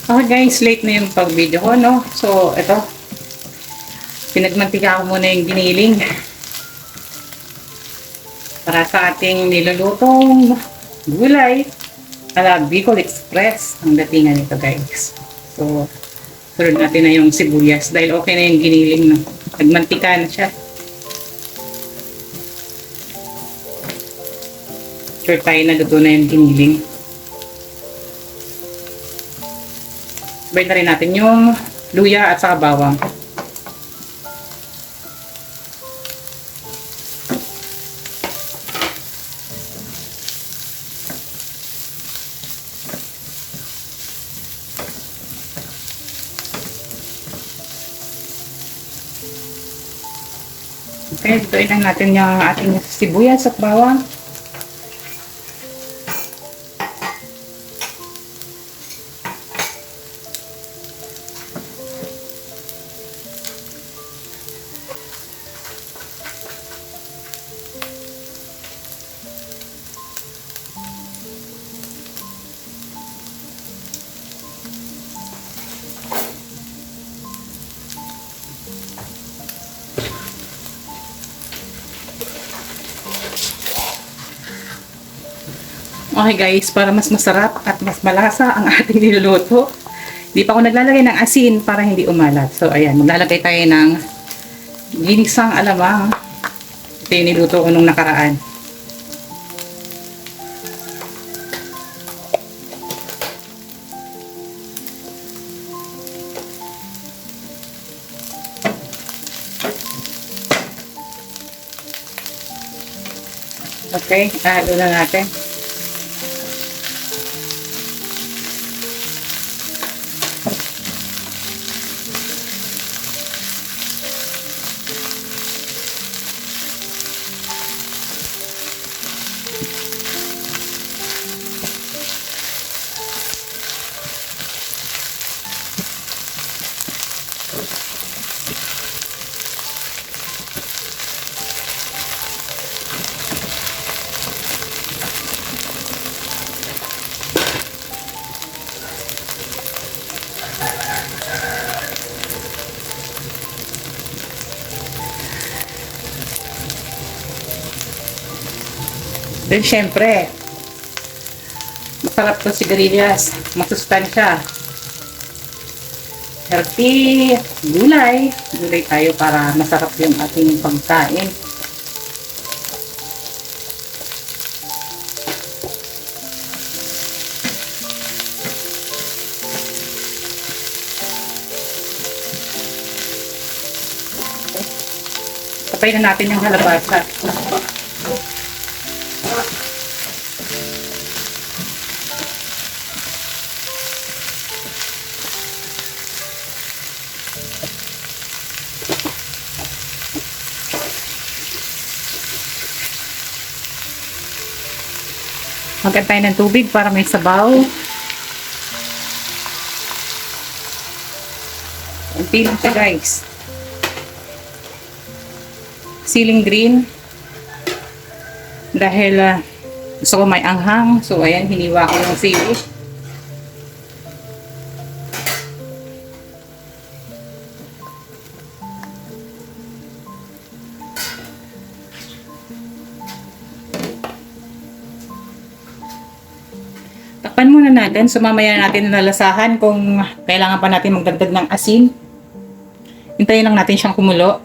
Okay guys, late na yung pag-video ko, no? So, ito. Pinagmantika ko muna yung giniling. Para sa ating nilulutong gulay. Bicol Express ang datingan nito guys. So, sunod natin na yung sibuyas. Dahil okay na yung giniling, no? Nagmantika na siya. Sure tayo na luto na yung giniling. Sabay na rin natin yung luya at saka bawang. Okay, lutuin lang natin yung ating sibuyas at bawang. Okay guys, para mas masarap at mas malasa ang ating niluluto, hindi pa ako naglalagay ng asin para hindi umalat. So ayan, maglalagay tayo ng ginisang alamang. Ito yung niluto ko nung nakaraan. Okay, halo na natin. Then syempre, masarap to sigarilyas, masustansya. Healthy gulay. Gulay tayo para masarap yung ating pagkain. Tapay na natin yung halabasa. Magyan tayo ng tubig para may sabaw. Unti lang siya guys. Siling green. Dahil gusto ko may anghang. So ayan, hiniwa ko yung sili. Takpan muna natin. So mamaya natin nalasahan kung kailangan pa natin magdagdag ng asin. Hintayin lang natin siyang kumulo.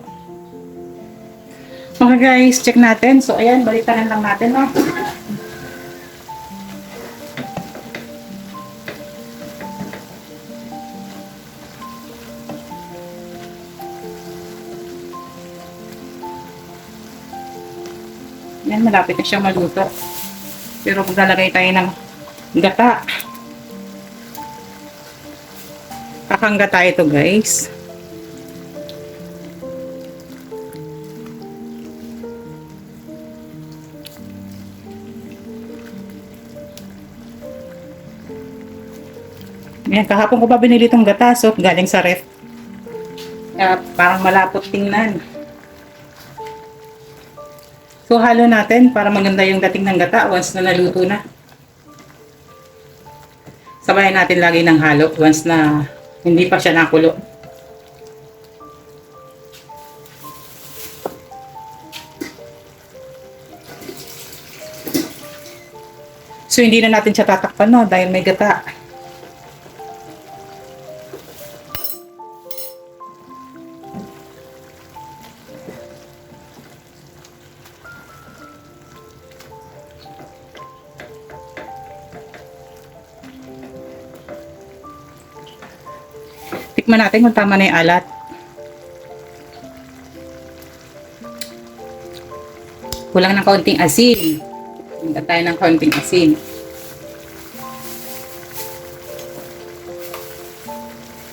Okay guys, check natin. So ayan, balitahan lang natin. No? Ayan, malapit na siyang maluto. Pero maglalagay tayo ng gata. Kakanggata ito guys. Ayan, kahapon ko pa binili itong gata. So, galing sa ref. Parang malapot tingnan. So, halo natin para maganda yung dating ng gata once na naluto na. Sabayan natin lagi ng halo once na hindi pa siya nakulo. So, hindi na natin siya tatakpan, no? Dahil may gata. Tikman natin kung tama na yung alat. Kulang ng kaunting asin. Hinta tayo ng kaunting asin.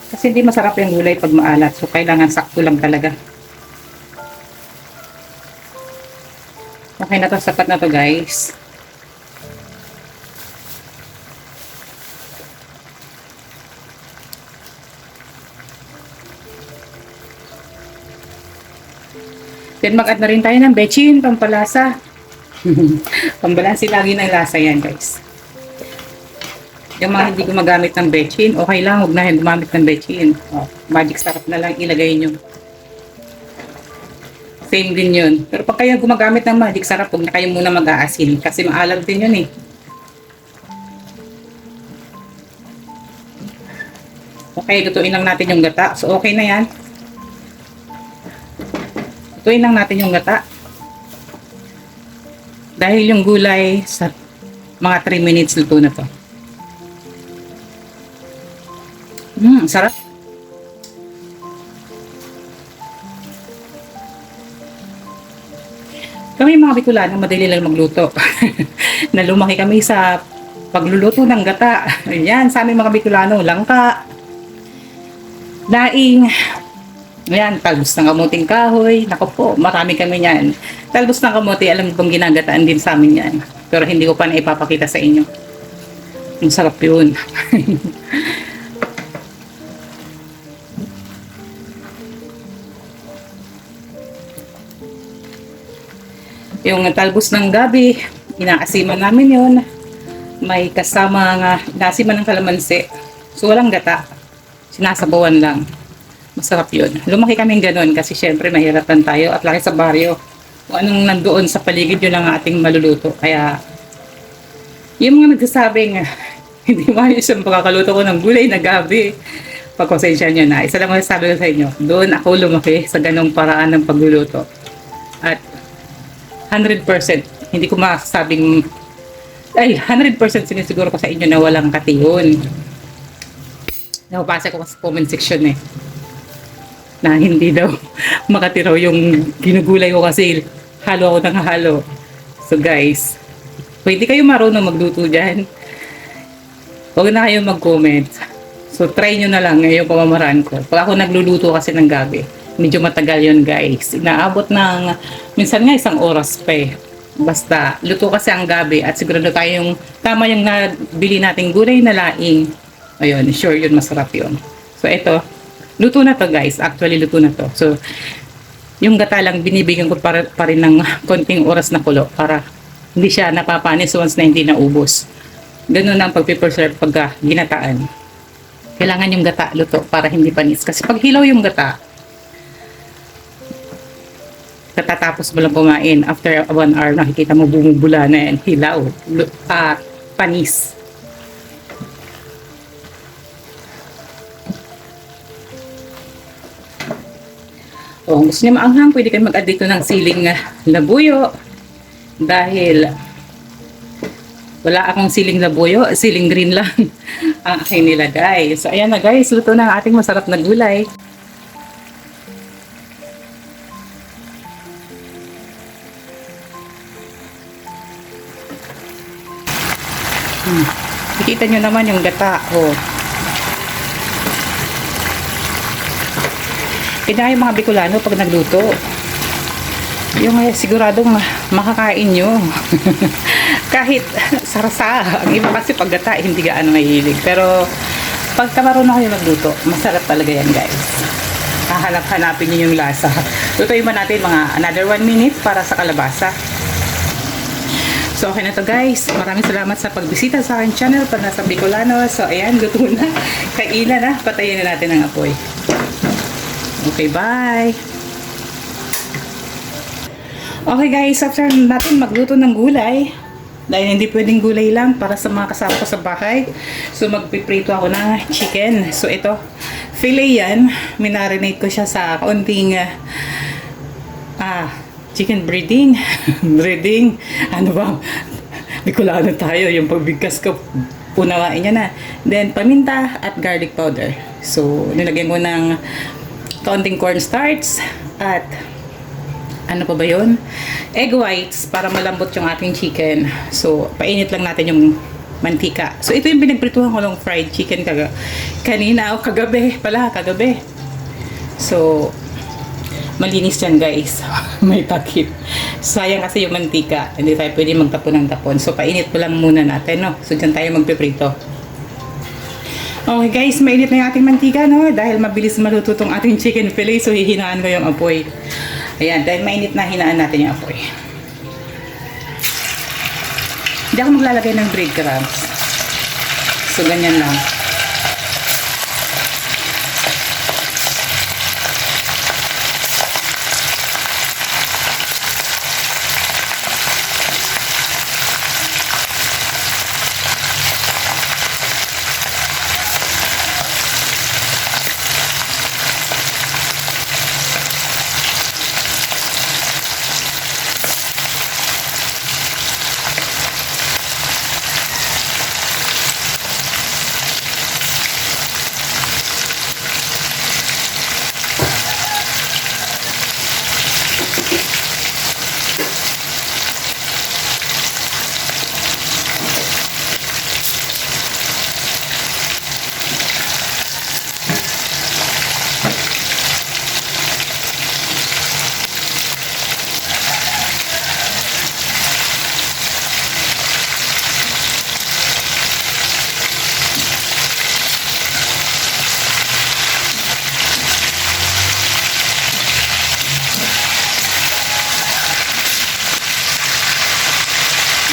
Kasi hindi masarap yung gulay pag maalat. So, kailangan sakto lang talaga. Okay na to, sapat na to guys. Then mag-add na rin tayo ng bechin, pampalasa. Pambalansi lagi ng lasa yan guys. Yung mga hindi gumagamit ng bechin, okay lang, huwag na gumamit ng bechin. Oh, magic sarap na lang ilagay nyo. Same din yun. Pero pag kayo gumagamit ng magic sarap, huwag na kayo muna mag-aasin. Kasi maalam din yun eh. Okay, lutuin lang natin yung gata. So okay na yan. Lutuin lang natin yung gata. Dahil yung gulay sa mga 3 minutes luto na to. Sarap. Kami mga Bicolano, madali lang magluto. Na lumaki kami sa pagluluto ng gata. Ayan, sa aming mga Bicolano, langka, daing, ayan, talbos ng kamuting kahoy. Naku po, marami kami yan. Talbos ng kamuti, alam kong ginagataan din sa amin yan. Pero hindi ko pa na ipapakita sa inyo. Ang sarap yun. Yung talbos ng gabi, inaasiman namin yun. May kasama nga, inaasiman ng kalamansi. So walang gata. Sinasabawan lang. Masarap yun. Lumaki kaming ganun kasi syempre mahirapan tayo at laki sa baryo. Kung anong nandoon sa paligid yun ang ating maluluto. Kaya yung mga nagsasabing hindi maayos yung pagkakaluto ko ng gulay na gabi, pagkonsensya nyo na. Isa lang masasabi ko sa inyo, doon ako lumaki sa ganong paraan ng pagluluto. At 100%, hindi ko masasabing, ay 100% sinisiguro ko sa inyo na walang katiyon. Napapasa ko sa comment section eh, na hindi daw makatiraw yung ginugulay ko kasi halo ako ng halo. So guys, pwede kayo marunong magluto dyan. Huwag na kayo mag-comment. So try nyo na lang ngayong pamamaraan ko. Pag ako nagluluto kasi ng gabi, medyo matagal yun guys. Inaabot ng, minsan nga 1 oras pa eh. Basta, luto kasi ang gabi at sigurado tayong tama yung nabili nating gulay na laing. Ayun, sure yun, masarap yun. So ito, luto na to guys. Actually, luto na to. So, yung gata lang, binibigyan ko pa rin ng konting oras na kulo para hindi siya napapanis once na hindi naubos. Ganun ang pag-preserve pagka ginataan. Kailangan yung gata luto para hindi panis. Kasi pag hilaw yung gata, katatapos mo lang kumain, after 1 hour, nakikita mo bumubula na yan, hilaw, panis. O, gusto niyo maanghang, pwede kayo mag-add dito ng siling labuyo. Dahil wala akong siling labuyo, siling green lang ang aking nilagay. So, ayan na guys, luto na ang ating masarap na gulay. Nakikita nyo naman yung gata. Oh. Kaya yung mga Bicolano pag nagluto, yung siguradong makakain nyo. Kahit sarasa. Ang iba kasi pag gata, hindi gaano mahilig. Pero pagka marunong kayo magluto, masarap talaga yan guys. Hahanap-hanapin nyo yung lasa. Lutuin mo natin mga another 1 minute para sa kalabasa. So So, okay na to guys. Maraming salamat sa pagbisita sa aking channel pag nasa Bicolano. So, ayan, luto na. Kainan na. Patayin na natin ang apoy. Okay, bye! Okay guys, after natin magluto ng gulay, dahil hindi pwedeng gulay lang para sa mga kasama ko sa bahay, so magpiprito ako ng chicken. So ito, filet yan. Minarinate ko siya sa kaunting chicken breading. Breading. Ano ba? Bicolano tayo. Yung pagbigkas ko, unawain niya na. Then, paminta at garlic powder. So, nilagyan ko ng kaunting cornstarch at ano pa ba yun? Egg whites para malambot yung ating chicken. So, painit lang natin yung mantika. So, ito yung pinagprituhan ko ng fried chicken kanina o kagabi pala, kagabi. So, malinis yan guys. May takip. Sayang kasi yung mantika. Hindi tayo pwede magtapon ng tapon. So, painit ko lang muna natin, no? So, dyan tayo magpiprito. Okay guys, mainit na yung ating mantika, no? Dahil mabilis maluto tong ating chicken fillet. So, hihinaan ko yung apoy. Ayan, dahil mainit na, hinaan natin yung apoy. Hindi ako maglalagay ng breadcrumbs. So, ganyan lang.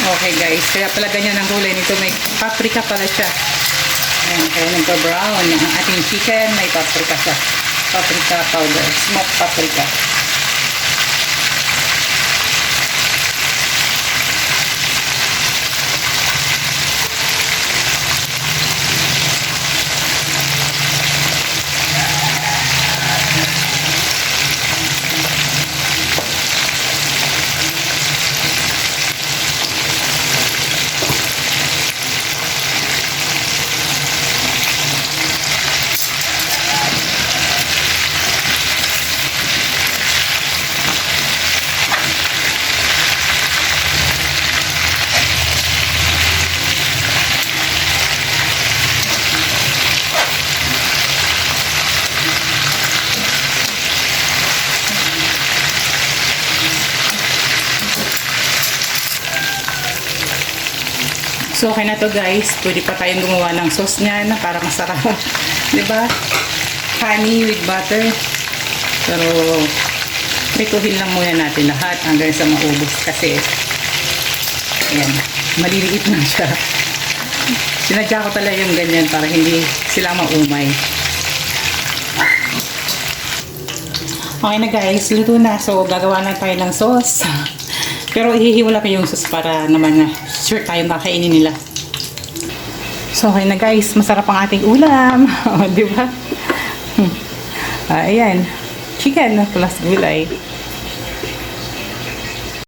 Okay guys, kaya pala ganyan ang kulay nito. May paprika pala siya. Ayan, kaya nagpa-brown ang ating chicken. May paprika siya. Paprika powder. Smoked paprika. So, okay na to guys. Pwede pa tayong gumawa ng sauce niyan para masarap. Diba? Honey with butter. Pero, prituhin lang muna natin lahat hanggang sa maubos. Kasi, ayan, maliliit na siya. Sinadya ko talaga yung ganyan para hindi sila maumay. Okay na guys, luto na. So, gagawa na tayo ng sauce. Pero ihihiwala ko yung sauce para naman sure tayong kakainin nila. So, okay na guys. Masarap ang ating ulam. O, diba? Ayan. Chicken plus gulay.